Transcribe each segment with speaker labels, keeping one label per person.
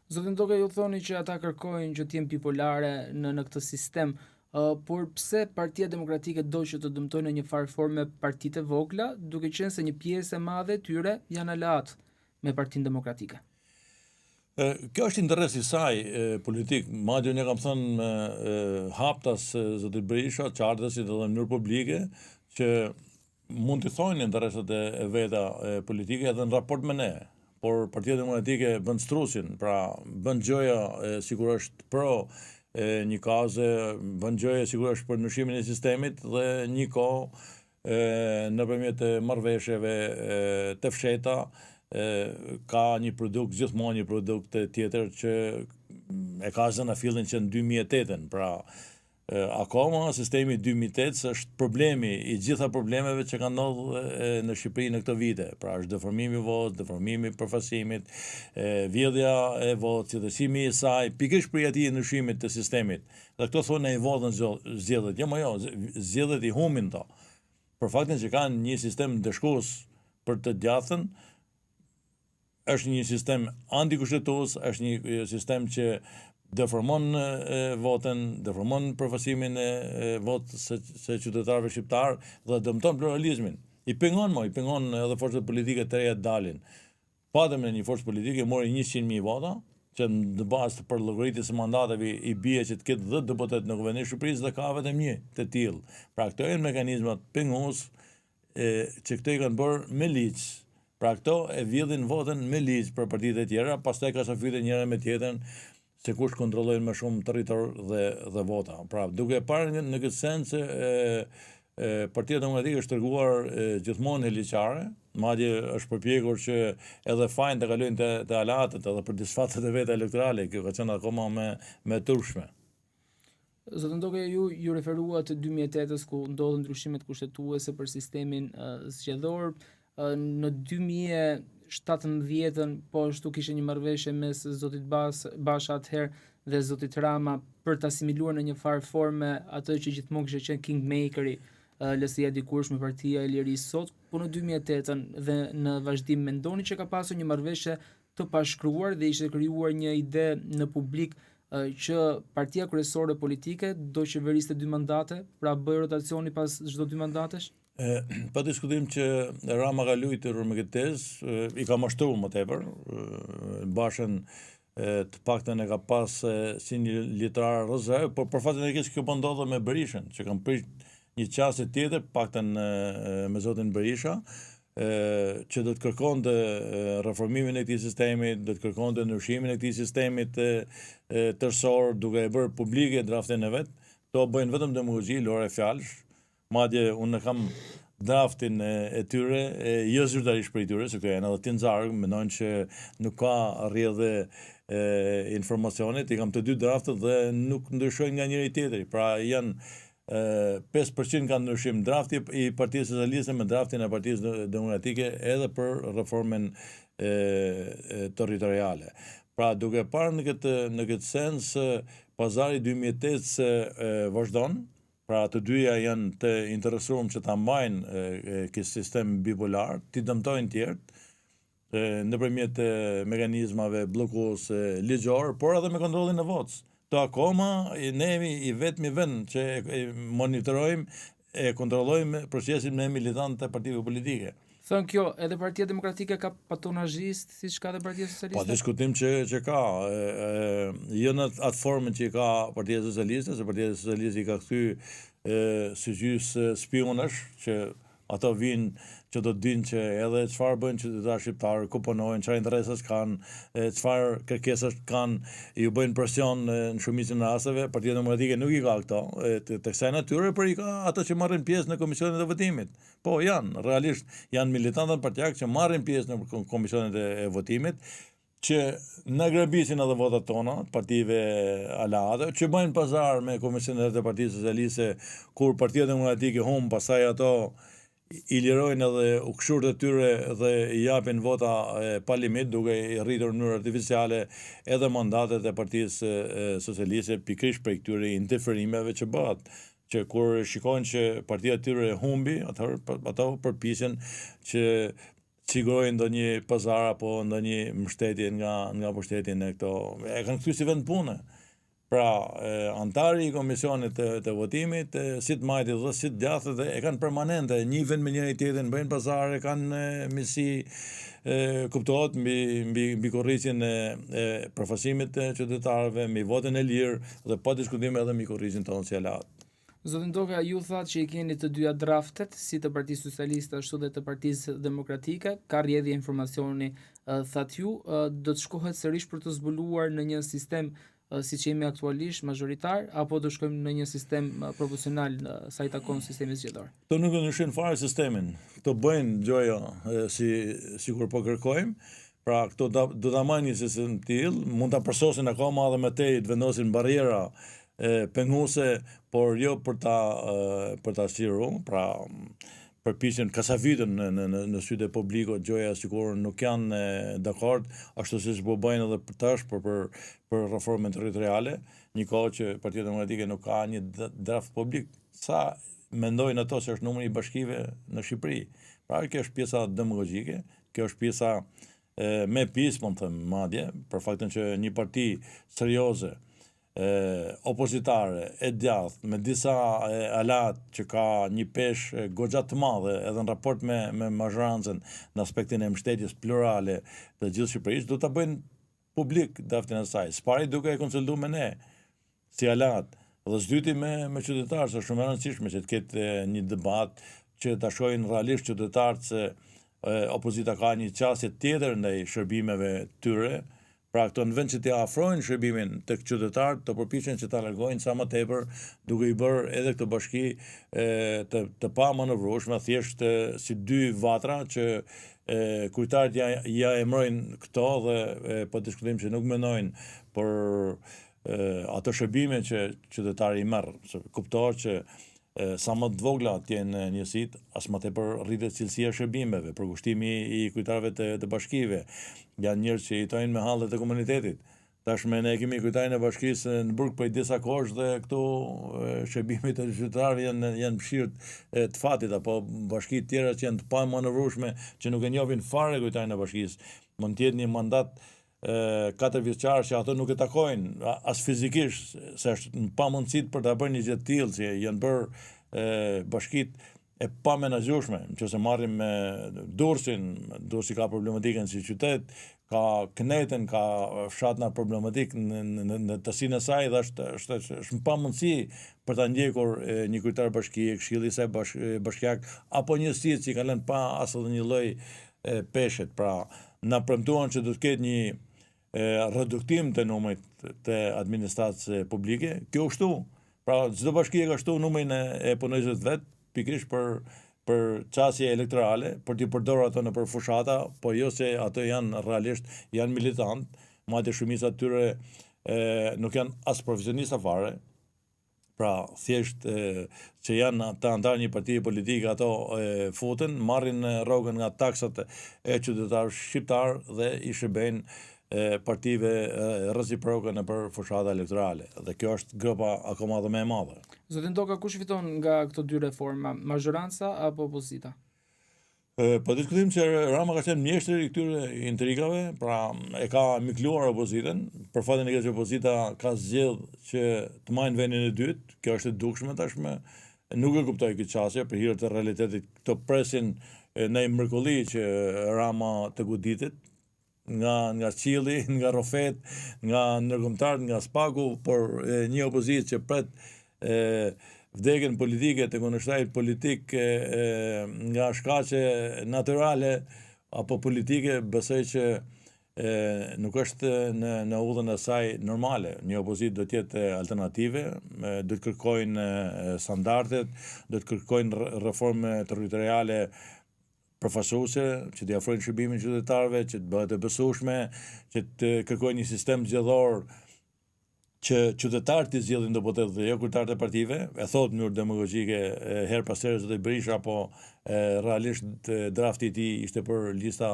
Speaker 1: Zotin Toke, ju thoni që ata kërkojnë që të jenë bipolare në këtë sistem, por pse Partia Demokratike do që të dëmtojnë në një farë forme partitë e vogla, duke qenë se një pjesë e madhe tyre janë aleat me Partinë Demokratike?
Speaker 2: Kjo është interesi i saj politik. Madje unë kam thënë haptas zotit Berisha, qartësit edhe në mënyrë publike, që mund të thojnë interesat e veta politike edhe në raport me ne. Por Partia Demokratike bën strusin, pra bën gjëja sikur është pro një kaze, bën gjëja sikur është për ndryshimin e sistemit dhe një kohë nëpërmjet marrëveshjeve të fsheta ka një produkt, gjithmonë një produkt tjetër që e ka zënë fillin që në 2008-ën, pra akoma sistemi 2008 është problemi i gjitha problemeve që kanë ndodhur në Shqipëri në këto vite. Pra është deformimi i votës, deformimi i përfaqësimit, vjedhja e votës, cilësimi i saj, pikërisht për aty ndryshimit të sistemit. Dhe këto thonë ai votën zgjedhjet. Jo, zgjedhjet I humbin to. Për faktin që kanë një sistem dëshkues për të djathtën, është një sistem antikushtetues, është një sistem që deformon votën, deformon përfaqësimin e votës së qytetarëve shqiptar dhe dëmton pluralizmin. I pengon edhe forcat politike të reja dalin. Patëm në një forcë politike mori 100.000 vota, që në bazë për llogaritjes së mandateve I bie që të ketë 10 deputet në Kuvendin e Shqipërisë dhe ka vetëm një të tillë. Pra këto janë mekanizmat pengues që këto I kanë bërë me ligj. Pra këto e vjedhin votën me ligj për partitë e tjera, pastaj ka shafytën njëra me tjetrën se kush kontrollojnë më shumë territor dhe vota. Pra, duke parë në këtë sens Partia Demokratike është treguar gjithmonë liçare, madje është përpjekur që edhe fajin të kalojnë të alatët edhe për disfatet e veta elektorale, kjo ka qenë akoma me turpshme.
Speaker 1: Zotin Toke, ju referuat të 2008-s ku ndodhen ndryshimet kushtetuese për sistemin zgjedhor. Në 2017-ën, po ashtu kishte një marrëveshje mes zotit Basha atëherë dhe zotit Rama për të asimiluar në një farë forme atë që gjithmonë kishte qenë kingmakeri LSI-ja dikursh me Partia e Lirisë sot, po në 2008-ën dhe në vazhdim mendoni që ka pasur një marrëveshje të pashkruar dhe ishte krijuar një ide në publik që partia kryesore politike do qeveriste 2 mandate, pra bëj rotacioni pas çdo 2 mandatesh?
Speaker 2: Pa diskutim që Rama ka luajtur me këtë tezë, I ka mashtruar më tepër, Bashën të paktën e ka pas si një literar rezervë, por për fatin e keq kjo po ndodhe me Berishën, që kanë prish një çast tjetër, paktën me zotin Berisha, që do të kërkonte reformimin e këtij sistemi, do të kërkonte ndryshimin e këtij sistemit tërësor, duke e bërë publike draftin e vet. To bëjnë vetëm demagogji, lore fjalësh. Madje unë kam draftin e tyre, jo zyrtarisht për tyre, se këto janë edhe tinxarë, mendojnë që nuk ka rrjedhë informacionit, I kam të 2 draftet dhe nuk ndryshojnë nga njëri tjetri. Pra janë 5% ka ndryshim drafti I Partisë Socialiste me draftin e Partisë Demokratike edhe për reformën territoriale. Pra duke parë në këtë sens, pazari 2008 vazhdon. Pra të dyja janë të interesuar që ta mbajnë këtë sistem bipolar, t'i dëmtojnë tjerët nëpërmjet mekanizmave bllokues ligjor, por edhe me kontrollin e votës. To akoma ne jemi I vetmi vend që monitorojmë e kontrollojmë procesin me militantë të partive politike.
Speaker 1: Thënë kjo, edhe Partia Demokratike ka patonazhist, siç ka dhe Partia Socialiste?
Speaker 2: Pa diskutim që ka. Jo në atë formën që I ka Partia Socialiste, se Partia Socialiste I ka kthy si gjys spionësh, që ato vinë që do të dinë që edhe çfarë bëjnë qytetarë shqiptarë, ku punojnë, çfarë interesash kanë, çfarë kërkesash kanë, ju bëjnë presion në shumicën e rasteve. Partia Demokratike nuk I ka këto, të kësaj natyre, por I ka ato që marrin pjesë në komisionet e votimit. Po janë, realisht janë militantët partijak që marrin pjesë në komisionet e votimit, që në grabisin edhe votat tona, partive aleate, që bëjnë pazar me komisionet e Partisë Socialiste, kur Partia Demokratike humb, pastaj ato I lirojnë edhe ukshurët e tyre dhe I japin vota pa limit, duke I rritur në mënyrë artificiale edhe mandatet e Partisë Socialiste, pikërisht për këtyre interferimeve që bëhet, që kur shikojnë që partia e tyre humbi, atëherë ato përpiqen që sigurojnë ndonjë pazar apo ndonjë mbështetje nga pushtetin e këto. E kanë kthy si vend pune. Pra, antari i komisionit të votimit, si të majtit dhe si të djathët, e kanë permanente, një vend me njëri tjetrin, bëjnë pazare, kanë misi, kuptohet mbi korricjen e përfasimit të qytetarëve, mbi votën e lirë dhe pa diskutim edhe mbi korricjen tonë si alat.
Speaker 1: Zotin Doka, ju thatë që i keni të dyja draftet, si të Partisë Socialiste ashtu dhe të Partisë Demokratike, ka rrjedhje informacioni, thatë ju, do të shkohet sërish për të zbuluar në një sistem si që jemi aktualisht majoritar, apo do shkojmë në një sistem proporcional sa i takon sistemi zgjedhor?
Speaker 2: Këto nuk ndryshojnë fare sistemin. Këto bëjnë gjoja si kur po kërkojmë. Pra këto do ta marrin një sistem të tillë, mund ta përsosin akoma edhe më tej të vendosin barriera penguese, por jo për ta shiru, pra përpiqen kasavytën në sytë e publikut, gjoja sikur nuk janë dakord, ashtu siç po bëjnë edhe për tash për reformën territoriale, një kohë që Partia Demokratike nuk ka një draft publik. Sa mendojnë ato se është numri i bashkive në Shqipëri? Pra kjo është pjesa demagogjike, kjo është pjesa me pis, po them madje, për faktin që një parti serioze opozitare e djathtë me disa alat që ka një peshë goxha të madhe edhe në raport me mazhorancën në aspektin e mbështetjes plurale të gjithë Shqipërisë, do ta bëjnë publik draftin e saj. Spari duke e konsultuar me ne si alat dhe s'dyti me qytetarë, është shumë e rëndësishme që të ketë një debat që ta shohin realisht qytetarët se opozita ka një qasje tjetër ndaj shërbimeve tyre. Pra këto në vend që t'i afrojnë shërbimin tek qytetarët, të përpiqen që ta largojnë sa më tepër, duke i bërë edhe këtë bashki të pa manovrueshme, thjesht si dy vatra që kujtarët ja emrojnë këto dhe po diskutojmë që nuk mendojnë për ato shërbime që qytetari i merr. Kuptohet që sa më të vogla t'jenë njësit, as më tepër rritet cilësia e shërbimeve, përkushtimi i kujtarëve të bashkive. Janë njerëz që jetojnë me hallet e komunitetit. Tashme ne kemi kujtarin e bashkisë në burg për disa kohësh dhe këto shërbimit të qytetarëve janë mshirët të fatit, apo bashki tjera që janë të pamanovrueshme, që nuk e njohin fare kujtarin e bashkisë. Mund të jetë një mandat 4 vjeçar që ato nuk e takojnë as fizikisht, se është në pamundësit për ta bërë një gjë të tillë, që janë bërë bashkitë e pamenazhueshme, nëse marrim me Durrësi ka problematikën si qytet, ka Knetën, ka fshatna problematik në tësinë e saj dhe është pamundësi për ta ndjekur një kryetar bashkie, këshilli i saj bashkiak apo njësitë që kanë lënë pa as edhe një lloj peshet. Pra na premtuan që do të ketë një reduktim të numrit të administratës publike. Kjo kështu. Pra çdo bashki e ka shtu numrin e punonjësve vet, pikërisht për çësje elektorale, për t'i përdorur ato nëpër fushata, po jo se ato janë realisht militant, madje shumica e tyre nuk janë as profesionista fare. Pra thjesht që janë të antarë një partije politike, ato futen, marrin rrogën nga taksat e qytetarëve shqiptar dhe i shërbejnë partive reciproke nëpër fushata elektorale. Dhe kjo është gropa akoma dhe më e madhe.
Speaker 1: Zotin Doka, kush fiton nga këto dy reforma, mazhoranca apo opozita?
Speaker 2: Po diskutojmë që Rama ka qenë mjeshtër i këtyre intrigave, pra e ka mikluar opozitën, për fatin e keq që opozita ka zgjedhur që të marrë vendin e dytë, kjo është e dukshme tashmë, nuk e kuptoj këtë çështje për hir të realitetit. Këto presin në mrekulli që Rama të goditet nga Qilli, nga Rofet, nga ndërkombëtarët, nga Spaku, por një opozitë që pret vdekjen politike të kundërshtarit politik nga shkaqe natyrale apo politike, besoj që nuk është në udhën e saj normale. Një opozitë do të jetë alternative, do të kërkojnë standardet, do të kërkojnë reforme territoriale përfaqësuese, që t'i ofrojnë shërbimin qytetarëve, që të bëhet e besueshme, që të kërkojnë një sistem zgjedhor që qytetarët i zgjidhin do potet dhe jo kryetarët e partive, e thot në mënyrë demagogjike her pas here zoti Berisha, apo realisht drafti i tij ishte për lista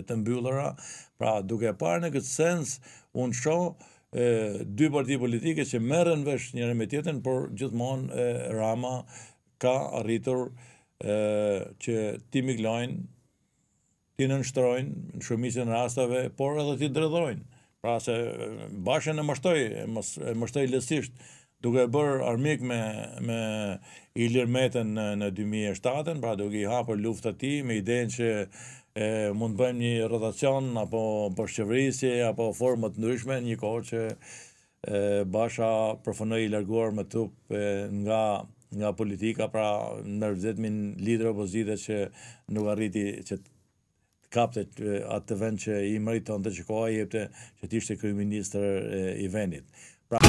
Speaker 2: të mbyllura. Pra duke parë në këtë sens, unë shoh dy parti politike që merren vesh njëra me tjetrën, por gjithmonë Rama ka arritur që t'i miglojnë ti nënshtrojnë në shumicën e rasteve, por edhe ti dredhojnë. Pra se Bashën e mështoi lehtësisht duke bërë armik me Ilir Metën në 2007, pra duke i hapur luftë atij me idenë që mund bëjmë një rotacion apo bashkëqeverisje apo forma të ndryshme, një kohë që Basha përfunoi i larguar me trup nga politika, pra nervëzitmin lider opozite që nuk arriti që kapte atë vend që i meritonte, që koha i jepte që të ishte kryeministër i vendit. Pra